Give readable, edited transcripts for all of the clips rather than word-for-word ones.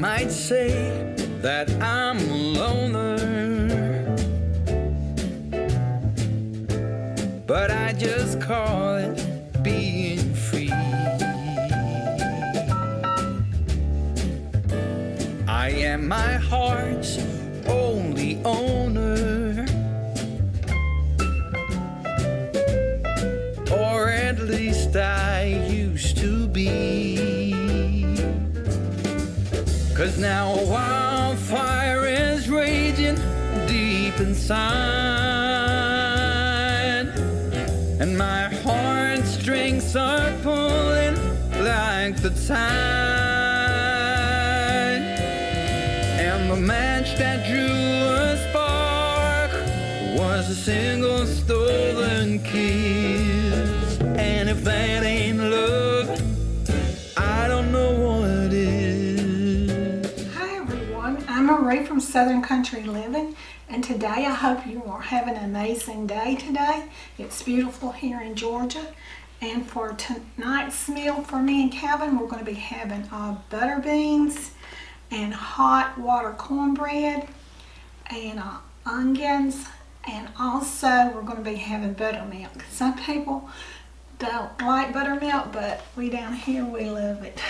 might say that I'm a loner, but I just call it being free. I am my heart's only owner, or at least I used to be. 'Cause now a wildfire is raging deep inside, and my heartstrings are pulling like the tide. And the match that drew a spark was a single stolen kiss. And if that ain't love, I don't know what is. Hi everyone, I'm Marie from Southern Country Living, and today I hope you are having an amazing day today. It's beautiful here in Georgia. And for tonight's meal for me and Calvin, we're going to be having butter beans and hot water cornbread and onions, and also we're going to be having buttermilk. Some people don't like buttermilk, but we down here, we love it.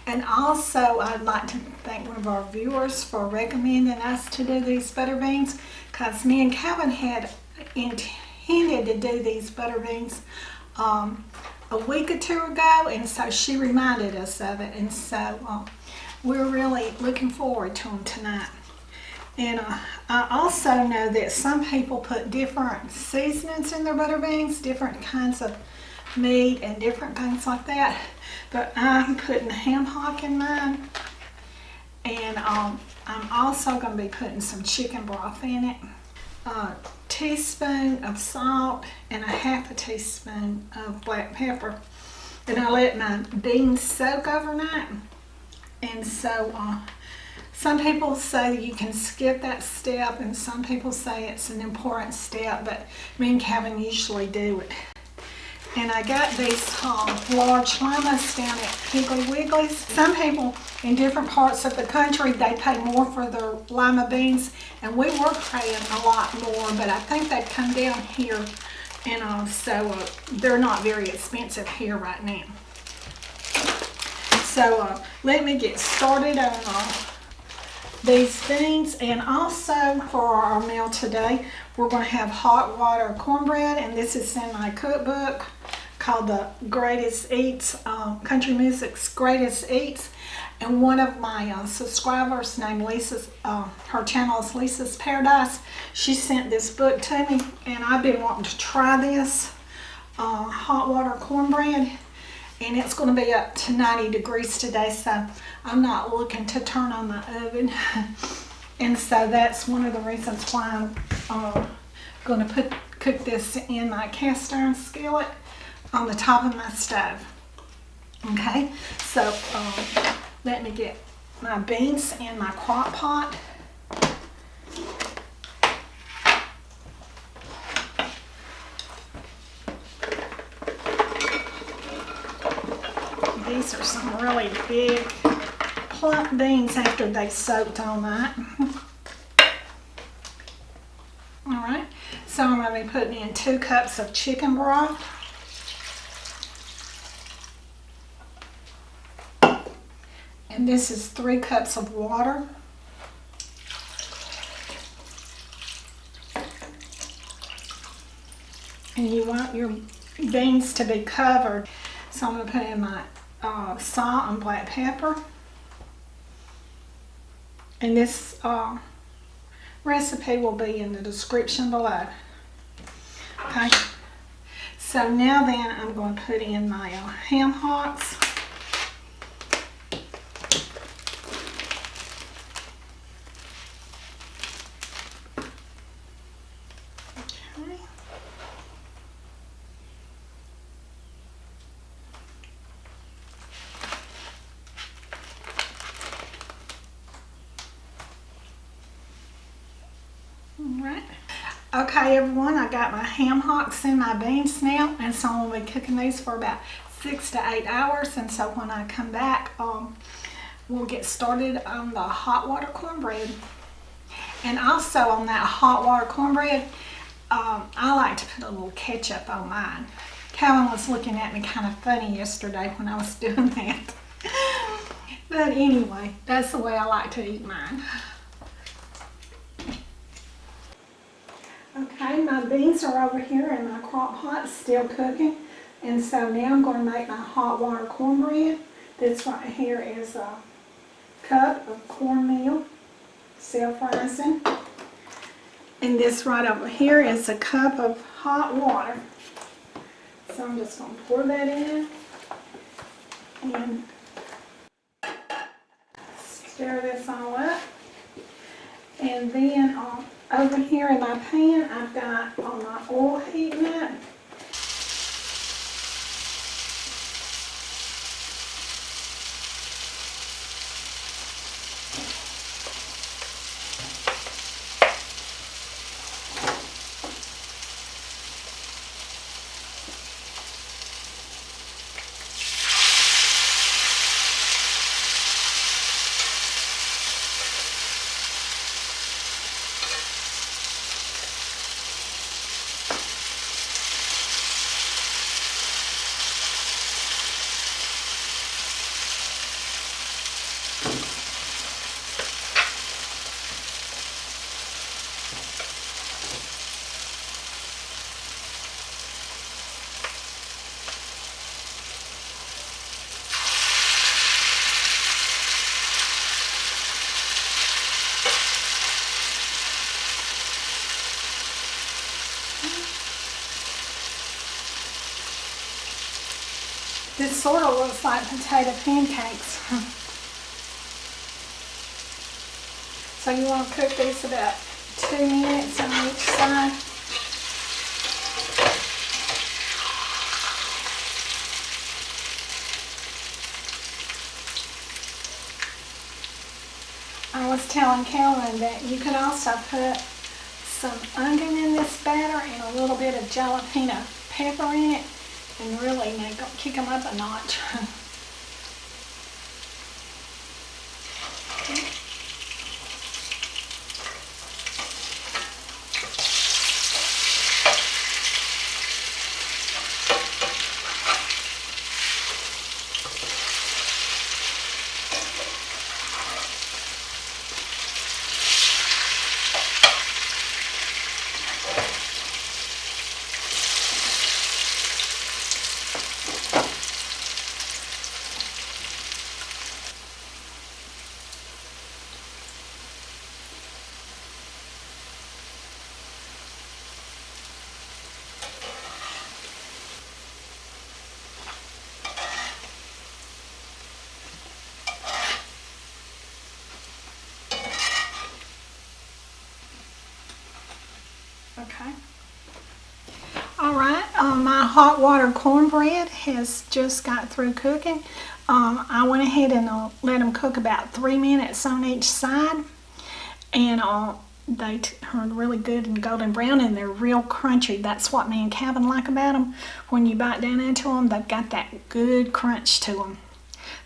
And also I'd like to thank one of our viewers for recommending us to do these butter beans, because me and Calvin had intended to do these butter beans a week or two ago, and so she reminded us of it, and so we're really looking forward to them tonight. And I also know that some people put different seasonings in their butter beans, different kinds of meat and different things like that. But I'm putting ham hock in mine, and I'm also going to be putting some chicken broth in it. A teaspoon of salt and a half a teaspoon of black pepper. And I let my beans soak overnight. And so some people say you can skip that step, and some people say it's an important step, but me and Calvin usually do it. And I got these large limas down at Piggly Wiggly's. Some people in different parts of the country, they pay more for their lima beans, and we were paying a lot more, but I think they've come down here, and so they're not very expensive here right now. So let me get started on these beans. And also for our meal today, we're going to have hot water cornbread, and this is in my cookbook called the Greatest Eats, Country Music's Greatest Eats. And one of my subscribers named Lisa's, her channel is Lisa's Paradise. She sent this book to me, and I've been wanting to try this hot water cornbread. And it's going to be up to 90 degrees today, so I'm not looking to turn on my oven. And so that's one of the reasons why I'm going to cook this in my cast iron skillet on the top of my stove. Okay, so let me get my beans in my crock pot. These are some really big plump beans after they soaked all night. Alright, so I'm going to be putting in 2 cups of chicken broth. And this is 3 cups of water. And you want your beans to be covered. So I'm going to put in my salt and black pepper. And this recipe will be in the description below. Okay. So now then I'm going to put in my ham hocks. Okay. Alright. Okay everyone, I got my ham hocks in my beans now, and so I'm going to be cooking these for about 6 to 8 hours, and so when I come back we'll get started on the hot water cornbread. And also on that hot water cornbread, I like to put a little ketchup on mine. Calvin was looking at me kind of funny yesterday when I was doing that. But anyway, that's the way I like to eat mine. Okay, my beans are over here and my crock pot is still cooking. And so now I'm going to make my hot water cornbread. This right here is a cup of cornmeal, self-rising. And this right over here is a cup of hot water. So I'm just going to pour that in and stir this all up. And then over here in my pan, I've got my oil heating up. This sort of looks like potato pancakes. So you want to cook these about 2 minutes on each side. I was telling Calvin that you could also put some onion in this batter and a little bit of jalapeno pepper in it, and really kick them up a notch. Okay. All right, my hot water cornbread has just got through cooking. I went ahead and let them cook about 3 minutes on each side, and they are really good and golden brown, and they're real crunchy. That's what me and Calvin like about them. When you bite down into them, they've got that good crunch to them.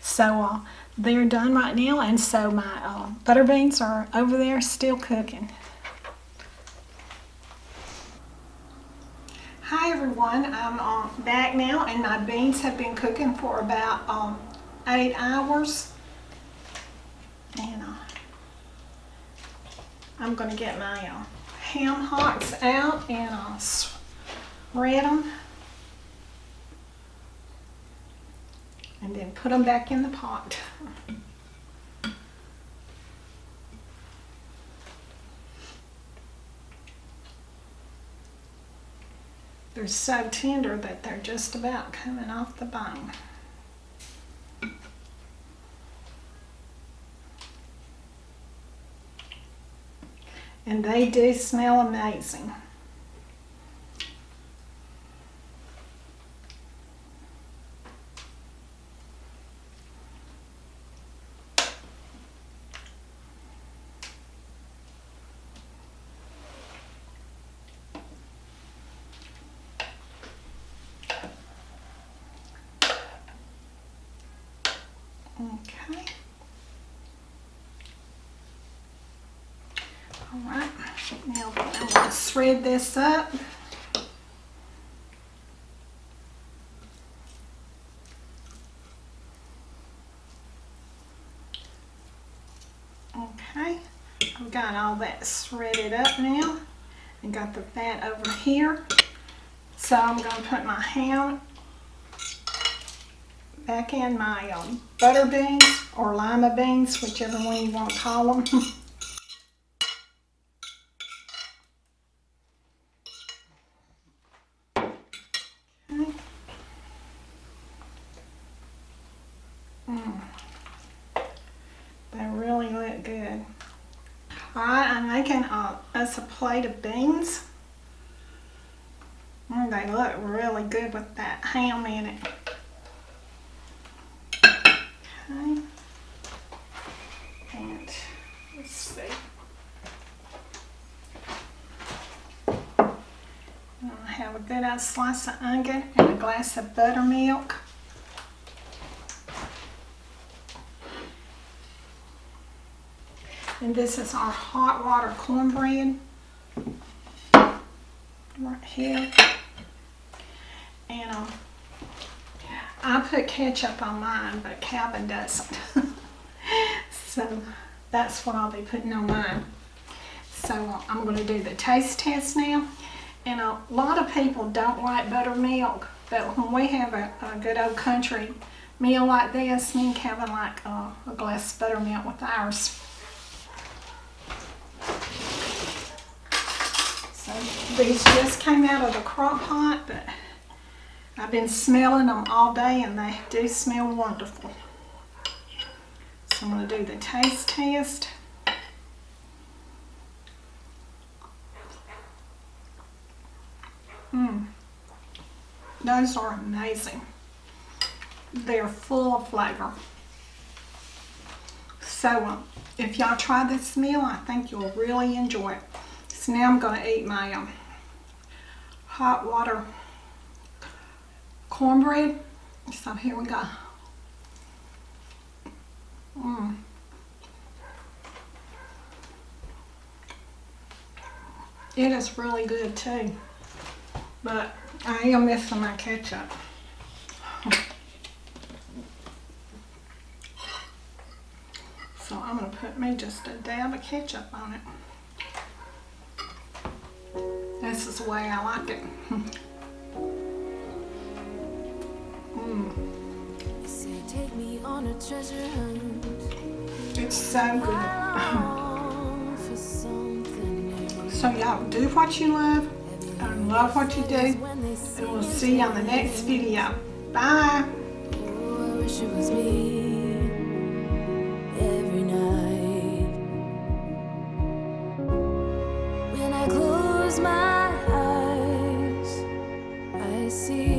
So they're done right now, and so my butter beans are over there still cooking. Hi everyone, I'm back now, and my beans have been cooking for about 8 hours. And I'm going to get my ham hocks out and spread them. And then put them back in the pot. They're so tender that they're just about coming off the bone. And they do smell amazing. Okay. Alright, now I'm going to shred this up. Okay, I've got all that shredded up now and got the fat over here. So I'm going to put my ham back in my butter beans or lima beans, whichever one you want to call them. Okay. They really look good. Alright, I'm making us a plate of beans. They look really good with that ham in it. Okay. And let's see. I have a good slice of onion and a glass of buttermilk. And this is our hot water cornbread right here. And I put ketchup on mine, but Calvin doesn't. So that's what I'll be putting on mine. So I'm going to do the taste test now. And a lot of people don't like buttermilk, but when we have a good old country meal like this, me and Calvin like a glass of buttermilk with ours. So these just came out of the crock pot, but I've been smelling them all day and they do smell wonderful. So I'm going to do the taste test. Those are amazing. They're full of flavor. So if y'all try this meal, I think you'll really enjoy it. So now I'm going to eat my hot water cornbread. So here we go. It is really good too, but I am missing my ketchup. So I'm going to put me just a dab of ketchup on it. This is the way I like it. Take me on a treasure hunt. It's so good. So y'all do what you love and love what you do, and we'll see you on the next video. Bye. Oh, I wish it was me every night. When I close my eyes, I see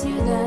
you that